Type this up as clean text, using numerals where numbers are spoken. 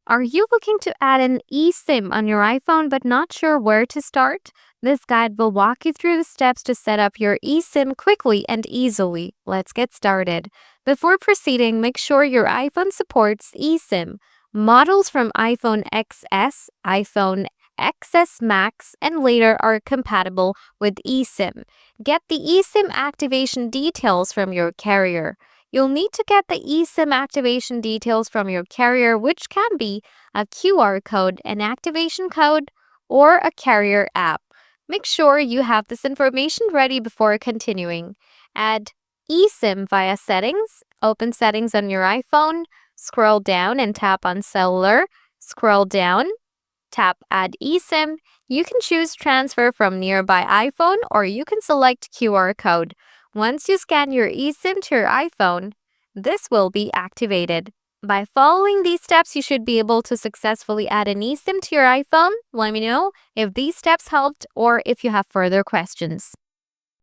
Are you looking to add an eSIM on your iPhone but not sure where to start? This guide will walk you through the steps to set up your eSIM quickly and easily. Let's get started. Before proceeding, make sure your iPhone supports eSIM. Models from iPhone XS, iPhone XS Max, and later are compatible with eSIM. Get the eSIM activation details from your carrier. You'll need to get the eSIM activation details from your carrier, which can be a QR code, an activation code, or a carrier app. Make sure you have this information ready before continuing. Add eSIM via Settings. Open Settings on your iPhone. Scroll down and tap on Cellular. Scroll down. Tap Add eSIM. You can choose Transfer from nearby iPhone or you can select QR code. Once you scan your eSIM to your iPhone, this will be activated. By following these steps, you should be able to successfully add an eSIM to your iPhone. Let me know if these steps helped or if you have further questions.